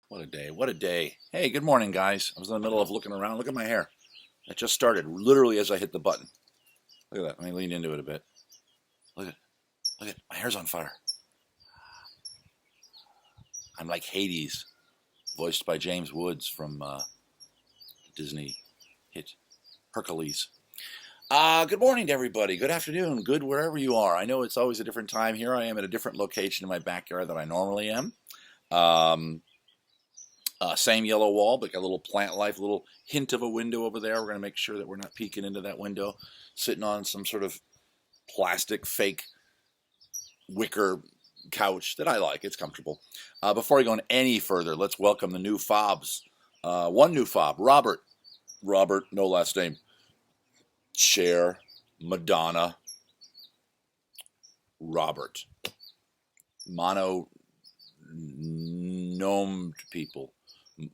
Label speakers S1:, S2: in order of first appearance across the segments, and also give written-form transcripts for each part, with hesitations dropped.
S1: What a day. What a day. Hey, good morning, guys. I was in the middle of looking around. Look at my hair. It just started literally as I hit the button. Look at that. Let me lean into it a bit. Look at it. Look at it. My hair's on fire. I'm like Hades, voiced by James Woods from Disney hit Hercules. Good morning to everybody. Good afternoon. Good wherever you are. I know it's always a different time. Here I am at a different location in my backyard than I normally am. Same yellow wall, but got a little plant life, a little hint of a window over there. We're going to make sure that we're not peeking into that window. Sitting on some sort of plastic fake wicker couch that I like. It's comfortable. Before we go any further, let's welcome the new fobs. One new fob, Robert. Robert, no last name. Cher, Madonna, Robert. Mononomed people.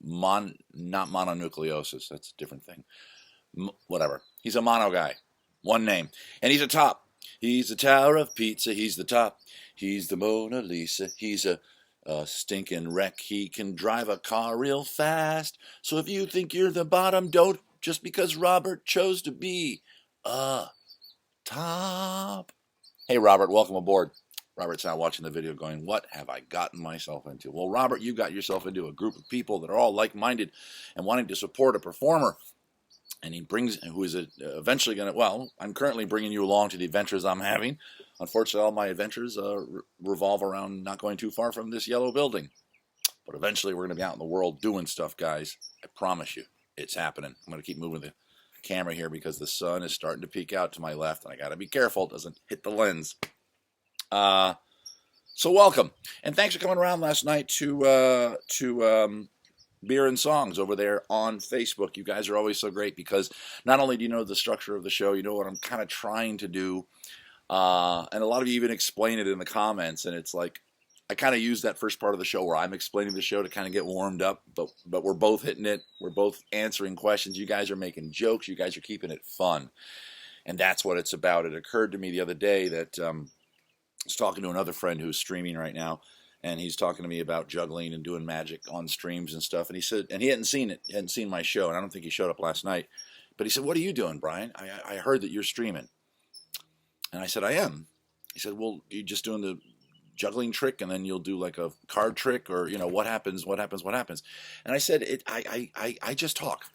S1: Not mononucleosis. That's a different thing. Whatever. He's a mono guy. One name. And he's a top. He's the Tower of Pizza. He's the top. He's the Mona Lisa. He's a stinking wreck. He can drive a car real fast. So if you think you're the bottom, don't, just because Robert chose to be a top. Hey, Robert, welcome aboard. Robert's now watching the video going, what have I gotten myself into? Well, Robert, you got yourself into a group of people that are all like-minded and wanting to support a performer. And he brings, who is eventually going to, well, I'm currently bringing you along to the adventures I'm having. Unfortunately, all my adventures revolve around not going too far from this yellow building. But eventually, we're going to be out in the world doing stuff, guys. I promise you, it's happening. I'm going to keep moving the camera here because the sun is starting to peek out to my left, and I got to be careful it doesn't hit the lens. So welcome, and thanks for coming around last night to Beer and Songs over there on Facebook. You guys are always so great because not only do you know the structure of the show, you know what I'm kind of trying to do, and a lot of you even explain it in the comments, and it's like I kind of use that first part of the show where I'm explaining the show to kind of get warmed up, but we're both hitting it, we're both answering questions, you guys are making jokes, you guys are keeping it fun, and that's what it's about. It occurred to me the other day that I was talking to another friend who's streaming right now, and he's talking to me about juggling and doing magic on streams and stuff. And he said, and he hadn't seen my show, and I don't think he showed up last night. But he said, "What are you doing, Brian? I heard that you're streaming." And I said, "I am." He said, "Well, you just doing the juggling trick, and then you'll do like a card trick, or what happens? What happens? What happens?" And I said, I just talk.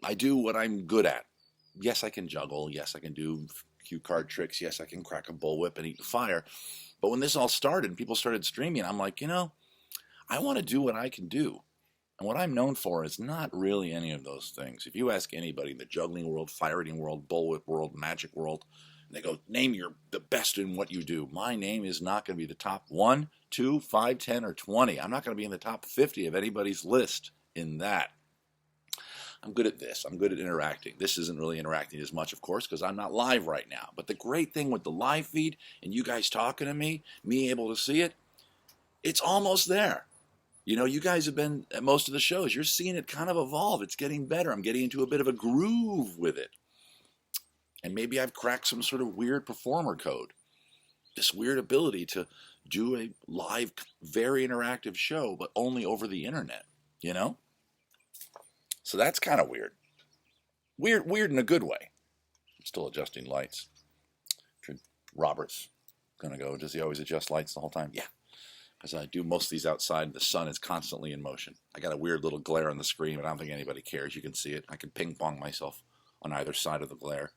S1: I do what I'm good at. Yes, I can juggle. Yes, I can do cue card tricks. Yes, I can crack a bullwhip and eat fire. But when this all started and people started streaming, I'm like, I want to do what I can do. And what I'm known for is not really any of those things. If you ask anybody in the juggling world, fire eating world, bullwhip world, magic world, and they go, name the best in what you do, my name is not going to be the top 1, 2, 5, 10, or 20. I'm not going to be in the top 50 of anybody's list in that. I'm good at this. I'm good at interacting. This isn't really interacting as much, of course, because I'm not live right now. But the great thing with the live feed and you guys talking to me able to see it, it's almost there. You guys have been at most of the shows. You're seeing it kind of evolve. It's getting better. I'm getting into a bit of a groove with it. And maybe I've cracked some sort of weird performer code. This weird ability to do a live, very interactive show, but only over the internet, So that's kind of weird. Weird in a good way. I'm still adjusting lights. Robert's going to go, does he always adjust lights the whole time? Yeah, because I do most of these outside. The sun is constantly in motion. I got a weird little glare on the screen, but I don't think anybody cares. You can see it. I can ping pong myself on either side of the glare.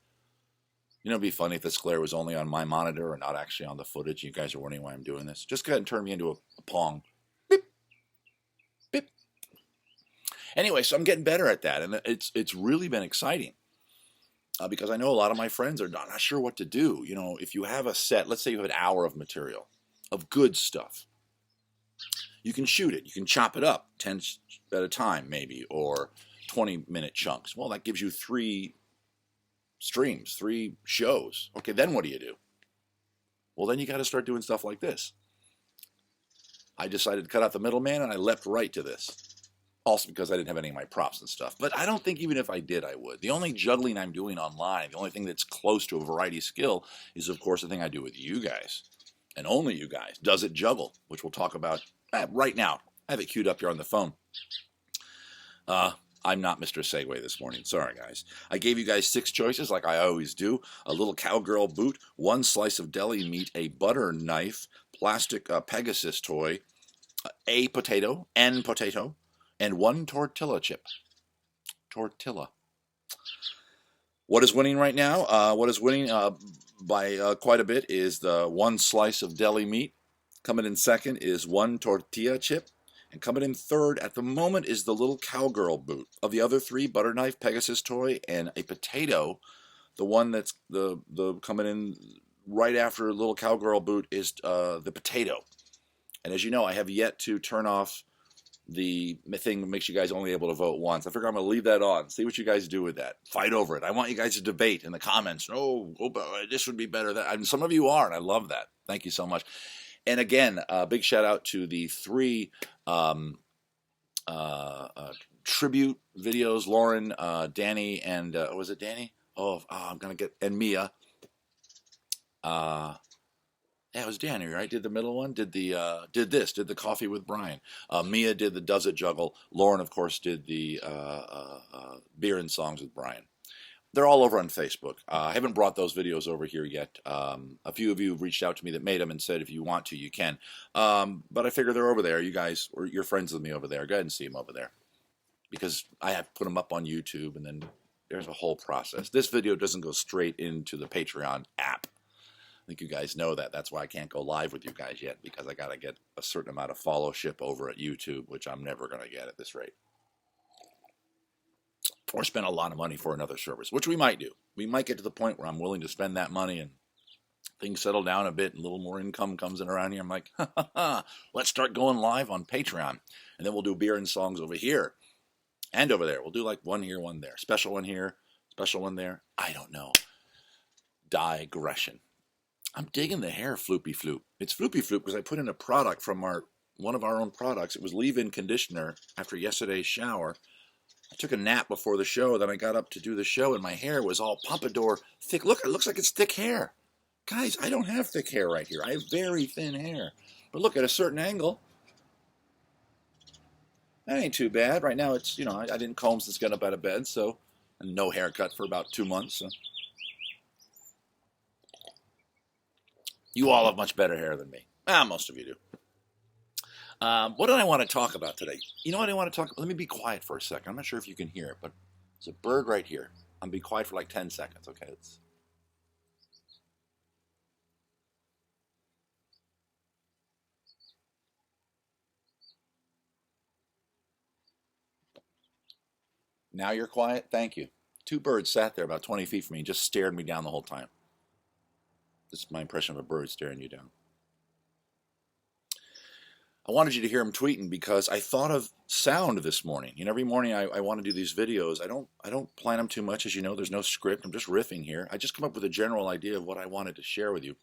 S1: It'd be funny if this glare was only on my monitor or not actually on the footage. You guys are wondering why I'm doing this. Just go ahead and turn me into a pong. Anyway, so I'm getting better at that, and it's really been exciting because I know a lot of my friends are not sure what to do. If you have a set, let's say you have an hour of material, of good stuff, you can shoot it. You can chop it up 10 at a time maybe, or 20-minute chunks. Well, that gives you 3 streams, 3 shows. Okay, then what do you do? Well, then you got to start doing stuff like this. I decided to cut out the middleman, and I leapt right to this. Also because I didn't have any of my props and stuff. But I don't think even if I did, I would. The only juggling I'm doing online, the only thing that's close to a variety skill is, of course, the thing I do with you guys. And only you guys. Does It Juggle, which we'll talk about right now. I have it queued up here on the phone. I'm not Mr. Segway this morning. Sorry, guys. I gave you guys 6 choices like I always do. A little cowgirl boot, 1 slice of deli meat, a butter knife, plastic Pegasus toy, a potato, and 1 tortilla chip. Tortilla. What is winning right now? What is winning by quite a bit is the 1 slice of deli meat. Coming in second is 1 tortilla chip. And coming in third at the moment is the little cowgirl boot. Of the other 3, butter knife, Pegasus toy, and a potato, the one that's the coming in right after little cowgirl boot is the potato. And as you know, I have yet to turn off the thing that makes you guys only able to vote once. I figure I'm going to leave that on. See what you guys do with that. Fight over it. I want you guys to debate in the comments. Oh, this would be better. And some of you are, and I love that. Thank you so much. And again, big shout out to the 3 tribute videos, Lauren, Danny, and was it Danny? I'm gonna get, and Mia. Yeah, it was Danny, right? Did the middle one? Did the coffee with Brian? Mia did the Does It Juggle. Lauren, of course, did the beer and songs with Brian. They're all over on Facebook. I haven't brought those videos over here yet. A few of you have reached out to me that made them and said if you want to, you can. But I figure they're over there. You guys, or you're friends with me over there. Go ahead and see them over there. Because I have to put them up on YouTube, and then there's a whole process. This video doesn't go straight into the Patreon app. I think you guys know that. That's why I can't go live with you guys yet, because I got to get a certain amount of followership over at YouTube, which I'm never going to get at this rate. Or spend a lot of money for another service, which we might do. We might get to the point where I'm willing to spend that money and things settle down a bit and a little more income comes in around here. I'm like, let's start going live on Patreon. And then we'll do beer and songs over here and over there. We'll do like one here, one there. Special one here, special one there. I don't know. Digression. I'm digging the hair floopy floop. It's floopy floop because I put in a product from one of our own products. It was leave-in conditioner after yesterday's shower. I took a nap before the show, then I got up to do the show, and my hair was all pompadour thick. Look, it looks like it's thick hair. Guys, I don't have thick hair right here. I have very thin hair. But look, at a certain angle, that ain't too bad. Right now, it's, I didn't comb since getting up out of bed, so, and no haircut for about 2 months. So. You all have much better hair than me. Most of you do. What did I want to talk about today? You know what I want to talk about? Let me be quiet for a second. I'm not sure if you can hear it, but there's a bird right here. I'm going to be quiet for like 10 seconds, okay? Now you're quiet? Thank you. 2 birds sat there about 20 feet from me and just stared me down the whole time. This is my impression of a bird staring you down. I wanted you to hear him tweeting because I thought of sound this morning. Every morning I want to do these videos. I don't plan them too much, as you know. There's no script. I'm just riffing here. I just come up with a general idea of what I wanted to share with you.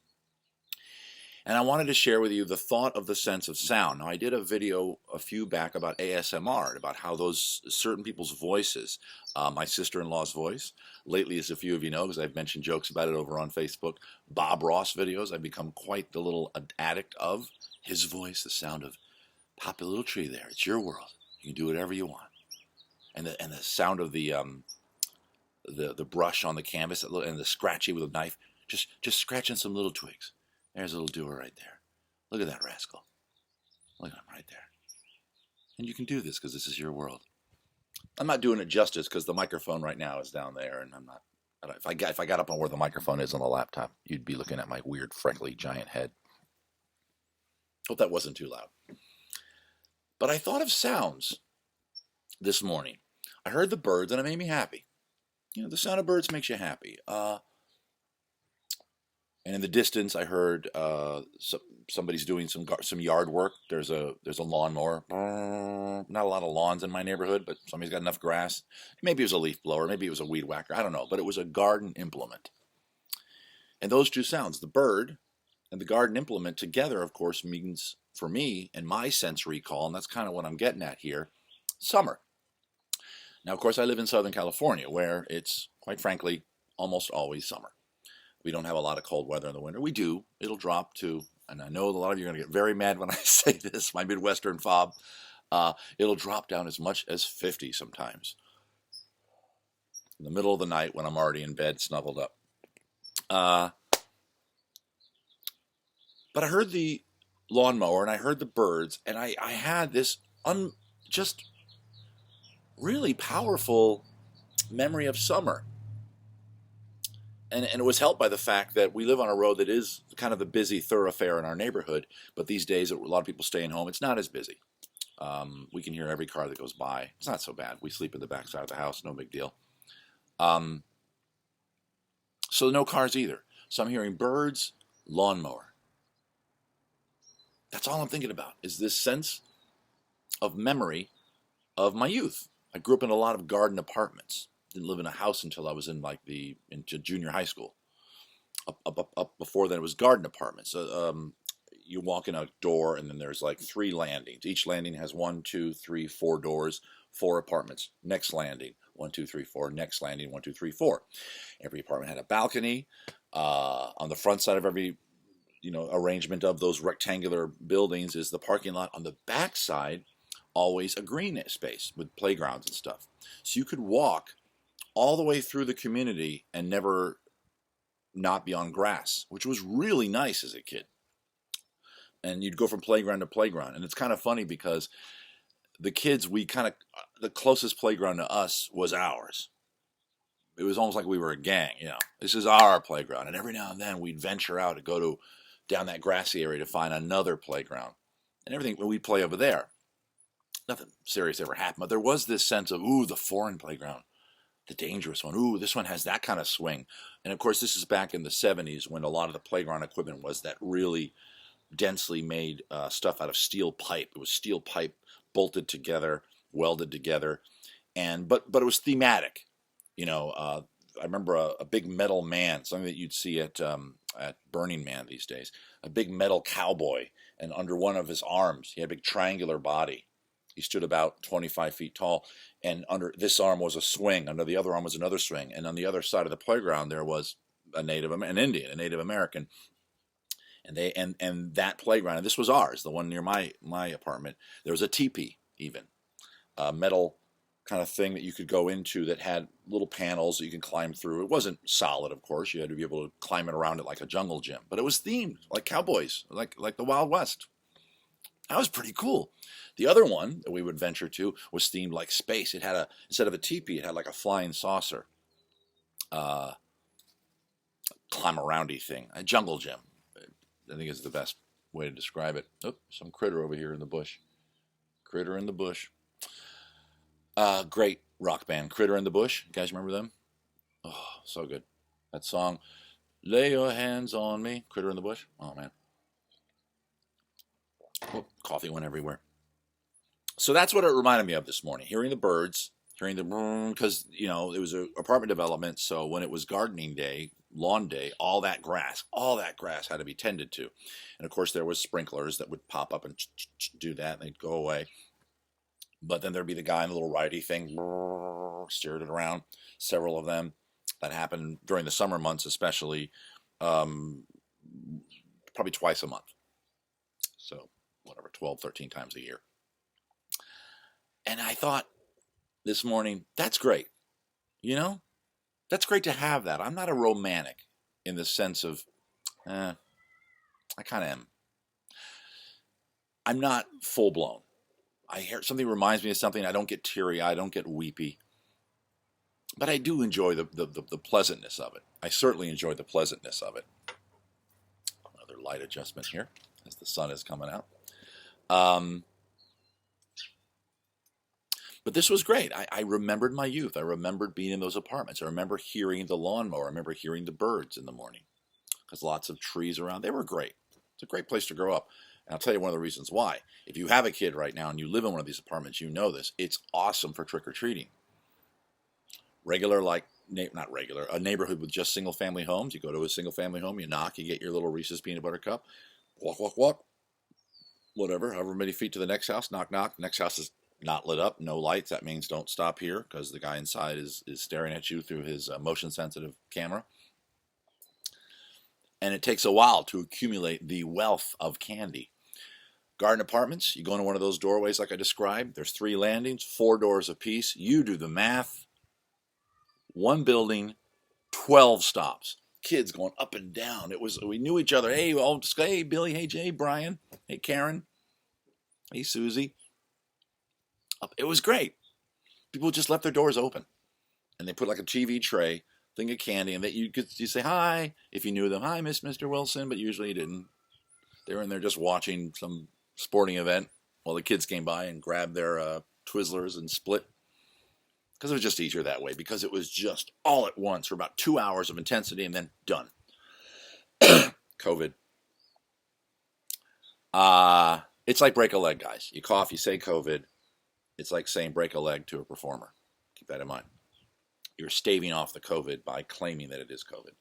S1: And I wanted to share with you the thought of the sense of sound. Now, I did a video a few back about ASMR, about how those certain people's voices, my sister-in-law's voice, lately, as a few of you know, because I've mentioned jokes about it over on Facebook, Bob Ross videos, I've become quite the little addict of his voice, the sound of pop a little tree there. It's your world. You can do whatever you want. And the sound of the brush on the canvas and the scratchy with a knife, just scratching some little twigs. There's a little doer right there. Look at that rascal. Look at him right there. And you can do this because this is your world. I'm not doing it justice because the microphone right now is down there, and I'm not. If I got up on where the microphone is on the laptop, you'd be looking at my weird, freckly, giant head. Hope that wasn't too loud. But I thought of sounds this morning. I heard the birds, and it made me happy. The sound of birds makes you happy. And in the distance, I heard somebody's doing some yard work. There's a lawnmower. Not a lot of lawns in my neighborhood, but somebody's got enough grass. Maybe it was a leaf blower. Maybe it was a weed whacker. I don't know. But it was a garden implement. And those two sounds, the bird and the garden implement together, of course, means, for me, and my sensory call, and that's kind of what I'm getting at here, summer. Now, of course, I live in Southern California, where it's, quite frankly, almost always summer. We don't have a lot of cold weather in the winter. We do. It'll drop to, and I know a lot of you are going to get very mad when I say this, my Midwestern fob. It'll drop down as much as 50 sometimes in the middle of the night when I'm already in bed, snuggled up. But I heard the lawnmower and I heard the birds, and I had this just really powerful memory of summer. And it was helped by the fact that we live on a road that is kind of the busy thoroughfare in our neighborhood, but these days a lot of people staying home. It's not as busy. We can hear every car that goes by. It's not so bad. We sleep in the back side of the house, no big deal. So no cars either. So I'm hearing birds, lawnmower. That's all I'm thinking about, is this sense of memory of my youth. I grew up in a lot of garden apartments. Didn't live in a house until I was into junior high school. Up before then, it was garden apartments. You walk in a door, and then there's like 3 landings. Each landing has 1, 2, 3, 4 doors, 4 apartments. Next landing, 1, 2, 3, 4. Next landing, 1, 2, 3, 4. Every apartment had a balcony. On the front side of every arrangement of those rectangular buildings is the parking lot. On the back side, always a green space with playgrounds and stuff. So you could walk all the way through the community and never not be on grass, which was really nice as a kid. And you'd go from playground to playground. And it's kind of funny because the kids, the closest playground to us was ours. It was almost like we were a gang, This is our playground. And every now and then we'd venture out and go down that grassy area to find another playground. And everything, we'd play over there. Nothing serious ever happened, but there was this sense of, ooh, the foreign playground, the dangerous one. Ooh, this one has that kind of swing. And of course, this is back in the 70s when a lot of the playground equipment was that really densely made stuff out of steel pipe. It was steel pipe bolted together, welded together, but it was thematic. I remember a big metal man, something that you'd see at Burning Man these days, a big metal cowboy, and under one of his arms, he had a big triangular body. He stood about 25 feet tall, and under this arm was a swing. Under the other arm was another swing, and on the other side of the playground there was an Indian, a Native American, and that playground. And this was ours, the one near my apartment. There was a teepee, even a metal kind of thing that you could go into that had little panels that you can climb through. It wasn't solid, of course. You had to be able to climb it around it like a jungle gym, but it was themed like cowboys, like the Wild West. That was pretty cool. The other one that we would venture to was themed like space. It had instead of a teepee, it had like a flying saucer, climb aroundy thing, a jungle gym. I think is the best way to describe it. Oh, some critter over here in the bush. Critter in the bush. Great rock band, Critter in the Bush. You guys remember them? Oh, so good. That song, Lay Your Hands on Me, Critter in the Bush. Oh, man. Oh, coffee went everywhere. So that's what it reminded me of this morning. Hearing the birds, hearing the because it was an apartment development. So when it was gardening day, lawn day, all that grass had to be tended to, and of course there was sprinklers that would pop up and do that, and they'd go away. But then there'd be the guy in the little righty thing, steered it around. Several of them that happened during the summer months, especially, probably twice a month. So whatever, 12, 13 times a year. And I thought this morning, that's great. That's great to have that. I'm not a romantic in the sense of, I kind of am. I'm not full blown. I hear something reminds me of something. I don't get teary-eyed. I don't get weepy. But I do enjoy the pleasantness of it. I certainly enjoy the pleasantness of it. Another light adjustment here as the sun is coming out. But this was great. I remembered my youth. I remembered being in those apartments. I remember hearing the lawnmower. I remember hearing the birds in the morning because lots of trees around. They were great. It's a great place to grow up. And I'll tell you one of the reasons why. If you have a kid right now and you live in one of these apartments, you know this. It's awesome for trick-or-treating. Not regular, a neighborhood with just single-family homes. You go to a single-family home, you knock, you get your little Reese's peanut butter cup, walk, whatever, however many feet to the next house, knock. The next house is not lit up, no lights. That means don't stop here because the guy inside is staring at you through his motion-sensitive camera. And it takes a while to accumulate the wealth of candy. Garden Apartments, you go into one of those doorways like I described. There's 3 landings, 4 doors apiece. You do the math. 1 building, 12 stops. Kids going up and down. We knew each other. Hey, hey Billy, hey Jay, Brian, hey Karen, hey Susie. It was great. People just left their doors open, and they put like a TV tray, thing of candy, and that you say hi if you knew them. Hi, Mr. Wilson, but usually you didn't. They were in there just watching some sporting event while the kids came by and grabbed their Twizzlers and split. Because it was just easier that way, because it was just all at once for about 2 hours of intensity and then done. COVID. It's like break a leg, guys. You cough, you say COVID. It's like saying break a leg to a performer. Keep that in mind. You're staving off the COVID by claiming that it is COVID.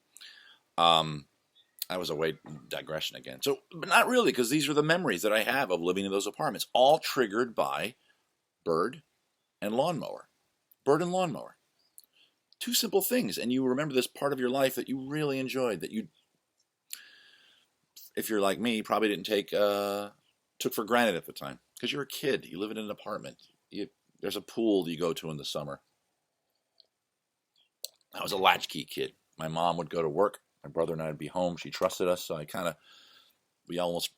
S1: I was away, digression again. So, but not really, because these are the memories that I have of living in those apartments, all triggered by Bird and lawnmower. Bird and lawnmower. 2 simple things, and you remember this part of your life that you really enjoyed, that you, if you're like me, probably didn't took for granted at the time, because you're a kid. You live in an apartment. There's a pool that you go to in the summer. I was a latchkey kid. My mom would go to work. My brother and I would be home. She trusted us, so we almost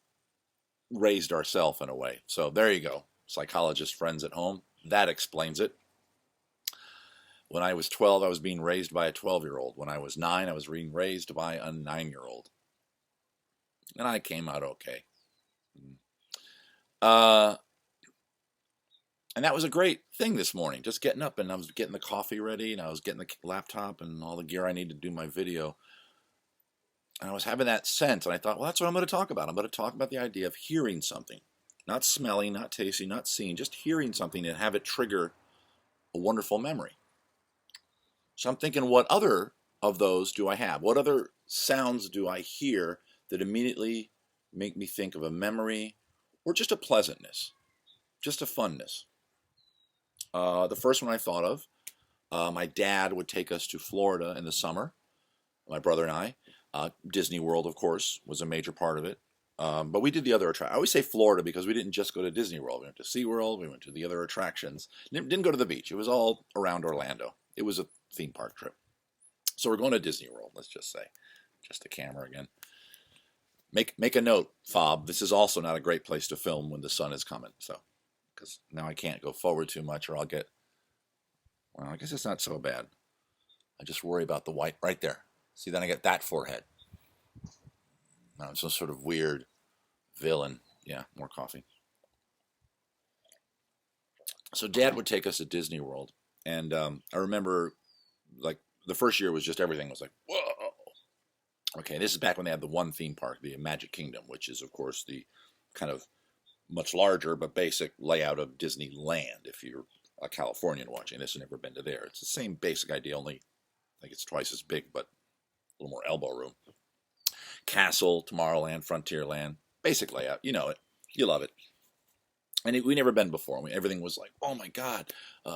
S1: raised ourselves in a way. So there you go. Psychologist friends at home. That explains it. When I was 12, I was being raised by a 12-year-old. When I was 9, I was being raised by a 9-year-old. And I came out okay. And that was a great thing this morning, just getting up, and I was getting the coffee ready, and I was getting the laptop and all the gear I need to do my video. And I was having that sense, and I thought, well, that's what I'm going to talk about. I'm going to talk about the idea of hearing something. Not smelling, not tasting, not seeing, just hearing something and have it trigger a wonderful memory. So I'm thinking, what other of those do I have? What other sounds do I hear that immediately make me think of a memory or just a pleasantness, just a funness? The first one I thought of, my dad would take us to Florida in the summer, my brother and I. Disney World, of course, was a major part of it. But we did the other attractions. I always say Florida because we didn't just go to Disney World. We went to SeaWorld. We went to the other attractions. Didn't go to the beach. It was all around Orlando. It was a theme park trip. So we're going to Disney World, let's just say. Just a camera again. Make a note, Fob. This is also not a great place to film when the sun is coming. So, because now I can't go forward too much or I'll get... Well, I guess it's not so bad. I just worry about the white right there. See, then I get that forehead. Now I'm some sort of weird villain. Yeah, more coffee. So Dad would take us to Disney World. And I remember, like, the first year was just everything was like, whoa. Okay, this is back when they had the one theme park, the Magic Kingdom, which is, of course, the kind of much larger but basic layout of Disneyland. If you're a Californian watching this and never been to there, it's the same basic idea, only I think it's twice as big, but a little more elbow room. Castle, Tomorrowland, Frontierland, basic layout. You know it. You love it. And we never been before. Everything was like, oh my God,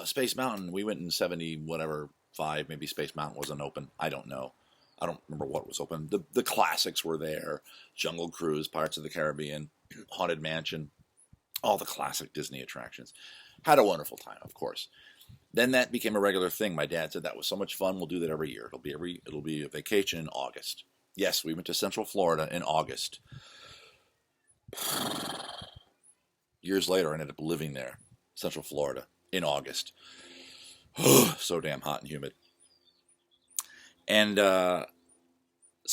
S1: Space Mountain. We went in 70, whatever, 5. Maybe Space Mountain wasn't open. I don't know. I don't remember what was open. The classics were there. Jungle Cruise, Pirates of the Caribbean, Haunted Mansion, all the classic Disney attractions. Had a wonderful time, of course. Then that became a regular thing. My dad said that was so much fun. We'll do that every year. It'll be a vacation in August. Yes, we went to Central Florida in August. Years later, I ended up living there, Central Florida, in August. So damn hot and humid. And so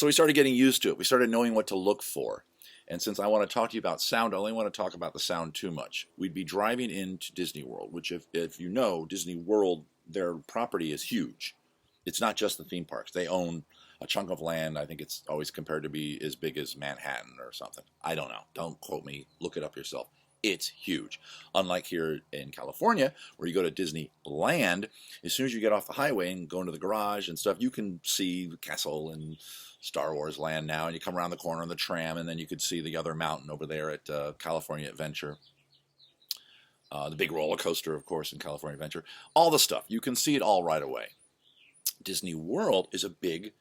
S1: we started getting used to it. We started knowing what to look for. And since I want to talk to you about sound, I only want to talk about the sound too much. We'd be driving into Disney World, which if you know, Disney World, their property is huge. It's not just the theme parks. They own a chunk of land. I think it's always compared to be as big as Manhattan or something. I don't know. Don't quote me. Look it up yourself. It's huge. Unlike here in California, where you go to Disneyland, as soon as you get off the highway and go into the garage and stuff, you can see the castle and Star Wars Land now, and you come around the corner on the tram, and then you could see the other mountain over there at California Adventure. The big roller coaster, of course, in California Adventure. All the stuff. You can see it all right away. Disney World is a big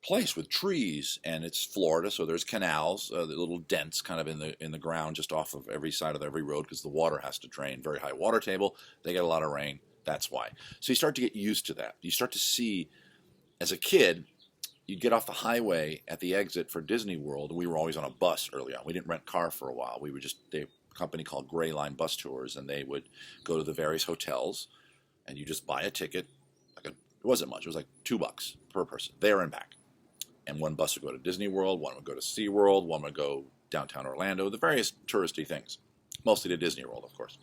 S1: place with trees, and it's Florida, so there's canals, the little dents kind of in the ground just off of every side of every road because the water has to drain. Very high water table. They get a lot of rain. That's why. So you start to get used to that. You start to see, as a kid, you'd get off the highway at the exit for Disney World. We were always on a bus early on. We didn't rent a car for a while. We were just a company called Gray Line Bus Tours, and they would go to the various hotels, and you just buy a ticket. It wasn't much. It was like $2 per person, there and back. And one bus would go to Disney World, one would go to SeaWorld, one would go downtown Orlando, the various touristy things. Mostly to Disney World, of course.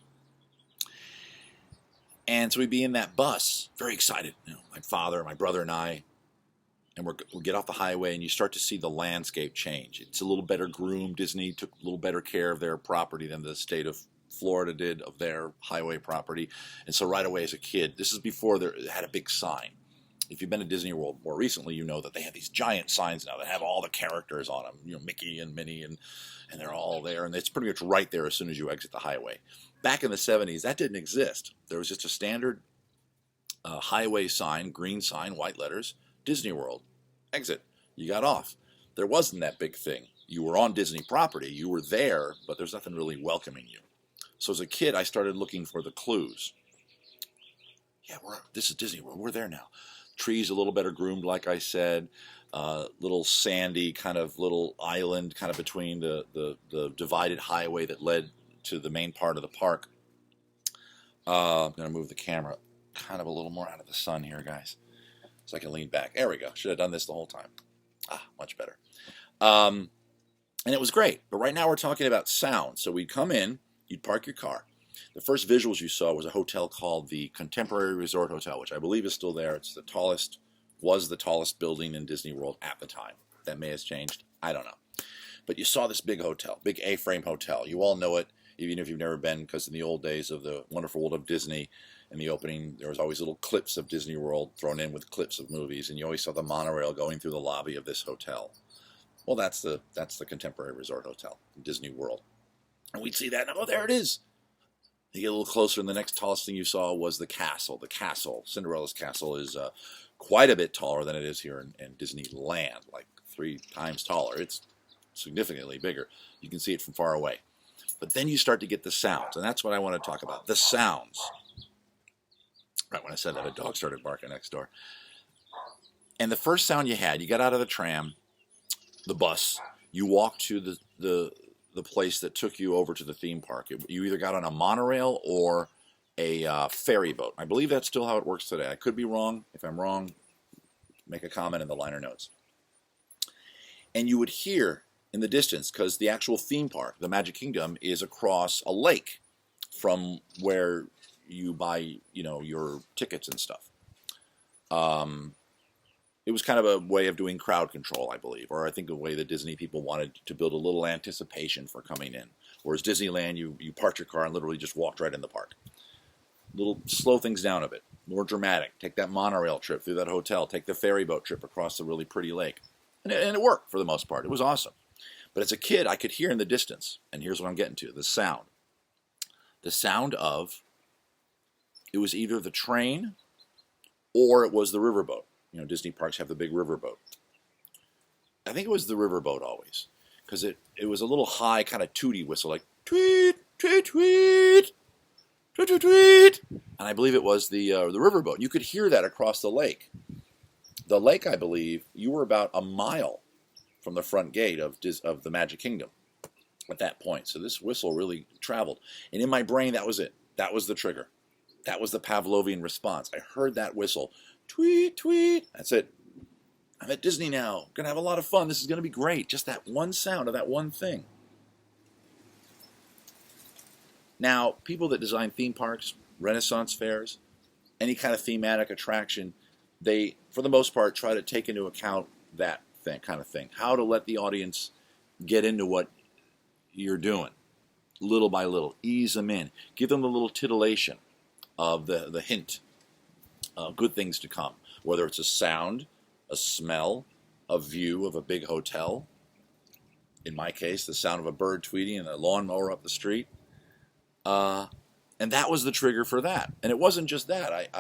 S1: And so we'd be in that bus, very excited. My father, my brother, and I. And we get off the highway, and you start to see the landscape change. It's a little better groomed. Disney took a little better care of their property than the state of Florida did of their highway property. And so right away as a kid, this is before they had a big sign. If you've been to Disney World more recently, you know that they have these giant signs now that have all the characters on them, Mickey and Minnie, and they're all there. And it's pretty much right there as soon as you exit the highway. Back in the 70s, that didn't exist. There was just a standard highway sign, green sign, white letters, Disney World, exit. You got off. There wasn't that big thing. You were on Disney property. You were there, but there's nothing really welcoming you. So as a kid, I started looking for the clues. Yeah, this is Disney World. We're there now. Trees a little better groomed, like I said. Little sandy kind of little island kind of between the divided highway that led to the main part of the park. I'm going to move the camera kind of a little more out of the sun here, guys, so I can lean back. There we go. Should have done this the whole time. Much better. And it was great. But right now we're talking about sound. So we'd come in, you'd park your car. The first visuals you saw was a hotel called the Contemporary Resort Hotel, which I believe is still there. It's was the tallest building in Disney World at the time. That may have changed. I don't know. But you saw this big hotel, big A-frame hotel. You all know it, even if you've never been, because in the old days of the Wonderful World of Disney, in the opening, there was always little clips of Disney World thrown in with clips of movies, and you always saw the monorail going through the lobby of this hotel. Well, that's the Contemporary Resort Hotel in Disney World. And we'd see that, and there it is. You get a little closer, and the next tallest thing you saw was the castle. The castle, Cinderella's castle, is quite a bit taller than it is here in Disneyland, like 3 times taller. It's significantly bigger. You can see it from far away. But then you start to get the sounds, and that's what I want to talk about, the sounds. Right when I said that, a dog started barking next door. And the first sound you had, you got out of the tram, the bus, you walked to the place that took you over to the theme park. You either got on a monorail or a ferry boat. I believe that's still how it works today. I could be wrong. If I'm wrong, make a comment in the liner notes. And you would hear in the distance, because the actual theme park, the Magic Kingdom, is across a lake from where you buy, your tickets and stuff. It was kind of a way of doing crowd control, I believe, or I think a way that Disney people wanted to build a little anticipation for coming in. Whereas Disneyland, you parked your car and literally just walked right in the park. Slow things down a bit, more dramatic. Take that monorail trip through that hotel. Take the ferry boat trip across the really pretty lake. And it worked for the most part. It was awesome. But as a kid, I could hear in the distance, and here's what I'm getting to, the sound. The sound of, it was either the train or it was the riverboat. Disney parks have the big riverboat. I think it was the riverboat always, because it was a little high kind of tooty whistle, like tweet, tweet, tweet, tweet, tweet, tweet. And I believe it was the riverboat. You could hear that across the lake. The lake, I believe, you were about a mile from the front gate of the Magic Kingdom at that point. So this whistle really traveled. And in my brain, that was it. That was the trigger. That was the Pavlovian response. I heard that whistle. Tweet, tweet. That's it. I'm at Disney now. Going to have a lot of fun. This is going to be great. Just that one sound of that one thing. Now, people that design theme parks, Renaissance fairs, any kind of thematic attraction, they, for the most part, try to take into account that kind of thing. How to let the audience get into what you're doing, little by little. Ease them in. Give them a little titillation of the hint. Good things to come, whether it's a sound, a smell, a view of a big hotel. In my case, the sound of a bird tweeting and a lawnmower up the street. And that was the trigger for that. And it wasn't just that.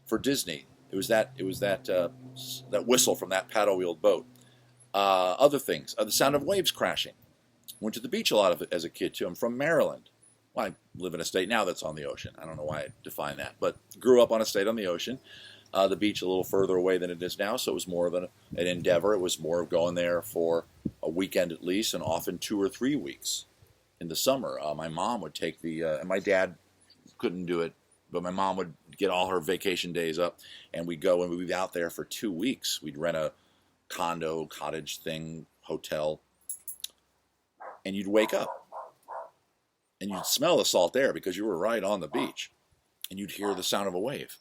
S1: For Disney, That whistle from that paddle-wheeled boat. Other things, the sound of waves crashing. Went to the beach a lot of it as a kid too. I'm from Maryland. Well, I live in a state now that's on the ocean. I don't know why I define that, but grew up on a state on the ocean. The beach a little further away than it is now, so it was more of an endeavor. It was more of going there for a weekend at least, and often 2 or 3 weeks in the summer. My mom would take and my dad couldn't do it, but my mom would get all her vacation days up, and we'd go and we'd be out there for 2 weeks. We'd rent a condo, cottage thing, hotel, and you'd wake up and you'd smell the salt air because you were right on the beach, and you'd hear the sound of a wave.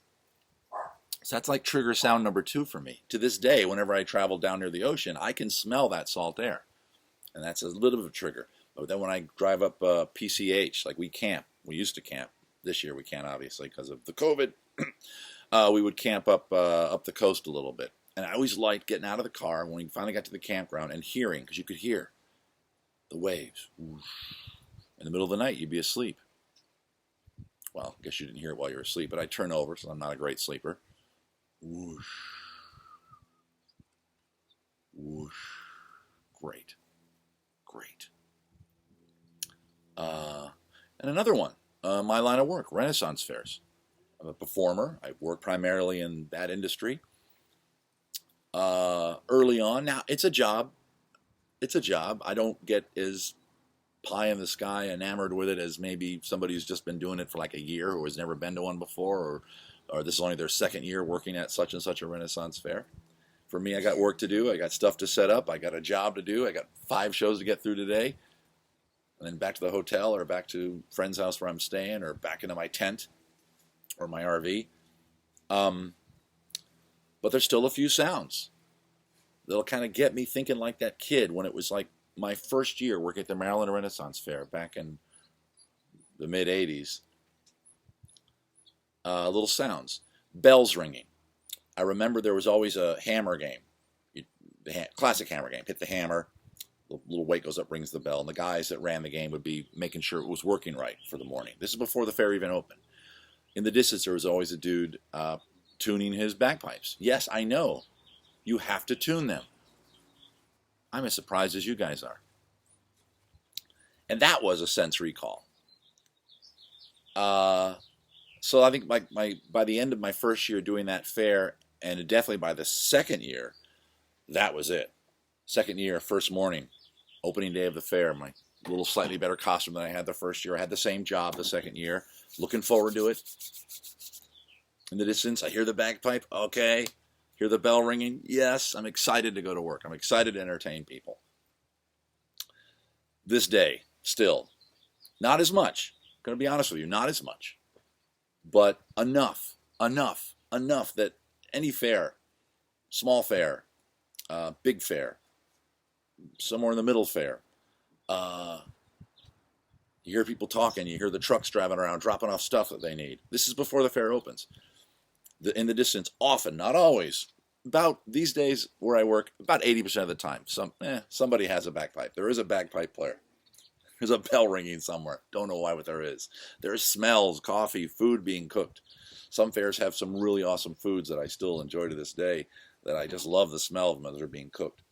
S1: So that's like trigger sound number 2 for me. To this day, whenever I travel down near the ocean, I can smell that salt air, and that's a little bit of a trigger. But then when I drive up PCH, like we used to camp. This year we can't, obviously, because of the COVID. We would camp up the coast a little bit. And I always liked getting out of the car when we finally got to the campground and hearing, because you could hear the waves. Whoosh. In the middle of the night, you'd be asleep. Well, I guess you didn't hear it while you were asleep, but I'd turn over, so I'm not a great sleeper. Whoosh. Whoosh. Great. Great. And another one, my line of work, Renaissance fairs. I'm a performer. I work primarily in that industry. Early on, now it's a job. It's a job. I don't get as pie in the sky enamored with it as maybe somebody who's just been doing it for like a year or has never been to one before, or this is only their second year working at such and such a Renaissance fair. For me, I got work to do. I got stuff to set up. I got a job to do. I got 5 shows to get through today. And then back to the hotel or back to a friend's house where I'm staying or back into my tent or my RV. But there's still a few sounds that'll kind of get me thinking like that kid when it was like my first year working at the Maryland Renaissance Fair back in the mid-'80s. Little sounds. Bells ringing. I remember there was always a hammer game. Classic hammer game. Hit the hammer, the little weight goes up, rings the bell, and the guys that ran the game would be making sure it was working right for the morning. This is before the fair even opened. In the distance, there was always a dude tuning his bagpipes. Yes, I know. You have to tune them. I'm as surprised as you guys are. And that was a sensory call. So I think by the end of my first year doing that fair, and definitely by the second year, that was it. Second year, first morning, opening day of the fair, my little slightly better costume than I had the first year. I had the same job the second year. Looking forward to it. In the distance, I hear the bagpipe. Okay. Hear the bell ringing. Yes, I'm excited to go to work. I'm excited to entertain people. This day, still, not as much. I'm going to be honest with you, not as much. But enough that any fair, small fair, big fair, somewhere in the middle fair, you hear people talking, you hear the trucks driving around, dropping off stuff that they need. This is before the fair opens. In the distance, often, not always, about these days where I work, about 80% of the time, somebody has a bagpipe. There is a bagpipe player. There's a bell ringing somewhere. Don't know why, but there is. There's smells, coffee, food being cooked. Some fairs have some really awesome foods that I still enjoy to this day, that I just love the smell of them as they're being cooked.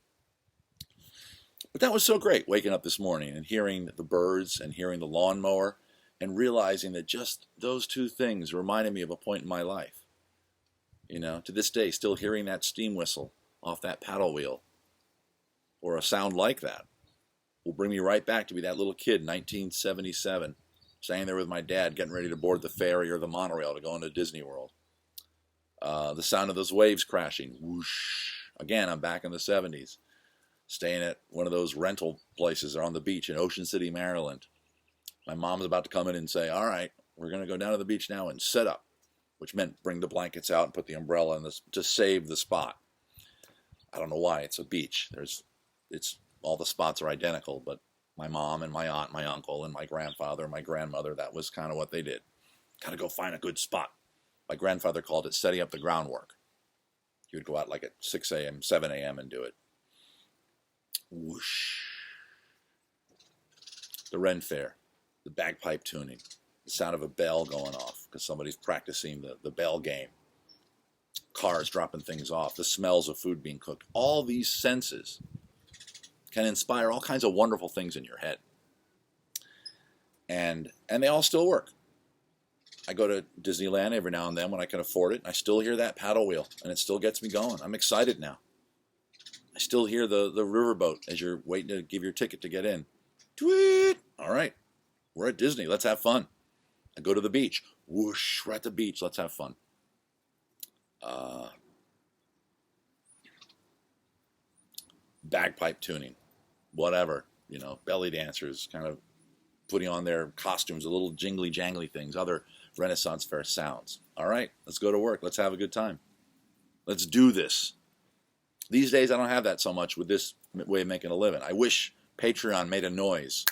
S1: But that was so great, waking up this morning and hearing the birds and hearing the lawnmower and realizing that just those 2 things reminded me of a point in my life. You know, to this day, still hearing that steam whistle off that paddle wheel or a sound like that will bring me right back to be that little kid in 1977, staying there with my dad, getting ready to board the ferry or the monorail to go into Disney World. The sound of those waves crashing. Whoosh. Again, I'm back in the 70s, staying at one of those rental places on the beach in Ocean City, Maryland. My mom's about to come in and say, all right, we're going to go down to the beach now and set up, which meant bring the blankets out and put the umbrella in to save the spot. I don't know why. It's a beach. All the spots are identical, but my mom and my aunt, my uncle, and my grandfather and my grandmother, that was kind of what they did. Kind of go find a good spot. My grandfather called it setting up the groundwork. He would go out like at 6 a.m., 7 a.m. and do it. Whoosh. The Ren Fair, the bagpipe tuning, the sound of a bell going off because somebody's practicing the bell game. cars dropping things off, the smells of food being cooked. All these senses can inspire all kinds of wonderful things in your head. And they all still work. I go to Disneyland every now and then when I can afford it. I still hear that paddle wheel, and it still gets me going. I'm excited now. I still hear the riverboat as you're waiting to give your ticket to get in. Tweet! All right, we're at Disney. Let's have fun. I go to the beach. Whoosh, we're at the beach. Let's have fun. Bagpipe tuning, whatever, belly dancers kind of putting on their costumes, the little jingly jangly things, other Renaissance fair sounds. All right, let's go to work. Let's have a good time. Let's do this. These days, I don't have that so much with this way of making a living. I wish Patreon made a noise,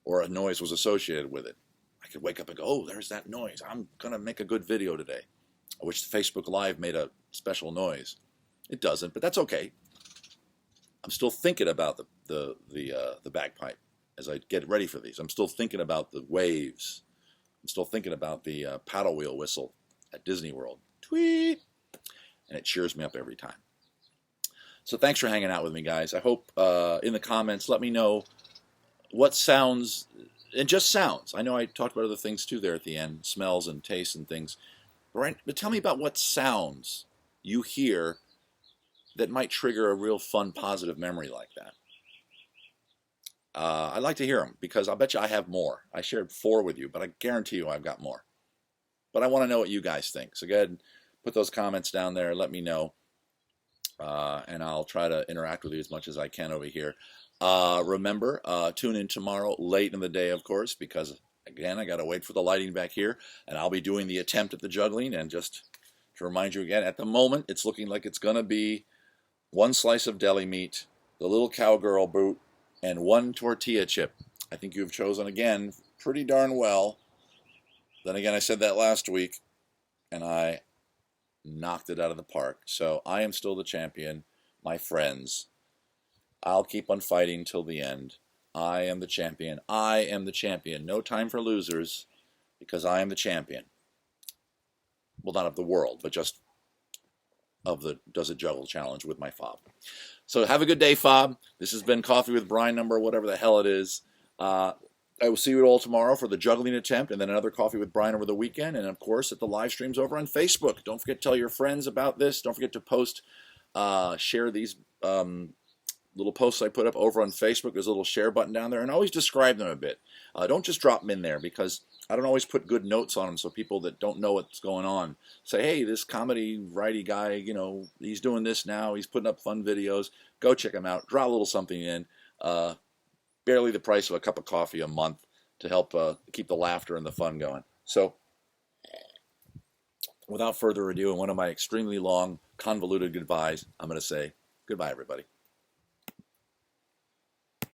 S1: or a noise was associated with it. I could wake up and go, oh, there's that noise. I'm going to make a good video today. I wish Facebook Live made a special noise. It doesn't, but that's okay. I'm still thinking about the bagpipe as I get ready for these. I'm still thinking about the waves. I'm still thinking about the paddle wheel whistle at Disney World. Tweet! And it cheers me up every time. So thanks for hanging out with me, guys. I hope in the comments, let me know what sounds, and just sounds. I know I talked about other things too there at the end, smells and tastes and things. But tell me about what sounds you hear that might trigger a real fun, positive memory like that. I'd like to hear them, because I'll bet you I have more. I shared 4 with you, but I guarantee you I've got more. But I want to know what you guys think. So go ahead and put those comments down there. Let me know. And I'll try to interact with you as much as I can over here. Remember, tune in tomorrow late in the day, of course, because, again, I got to wait for the lighting back here. And I'll be doing the attempt at the juggling. And just to remind you again, at the moment, it's looking like it's going to be 1 slice of deli meat, the little cowgirl boot, and 1 tortilla chip. I think you've chosen, again, pretty darn well. Then again, I said that last week, and I knocked it out of the park. So I am still the champion, my friends. I'll keep on fighting till the end. I am the champion. I am the champion. No time for losers, because I am the champion. Well, not of the world, but just of the Does It Juggle Challenge with my fob. So have a good day, fob. This has been Coffee with Brian number whatever the hell it is. I will see you all tomorrow for the juggling attempt, and then another Coffee with Brian over the weekend, and of course at the live streams over on Facebook. Don't forget to tell your friends about this. Don't forget to post, share these little posts I put up over on Facebook. There's a little share button down there, and always describe them a bit. Don't just drop them in there, because I don't always put good notes on them, so people that don't know what's going on say, hey, this comedy righty guy, he's doing this now, he's putting up fun videos, go check him out, draw a little something in, barely the price of a cup of coffee a month to help keep the laughter and the fun going. So, without further ado, and one of my extremely long, convoluted goodbyes, I'm going to say goodbye, everybody.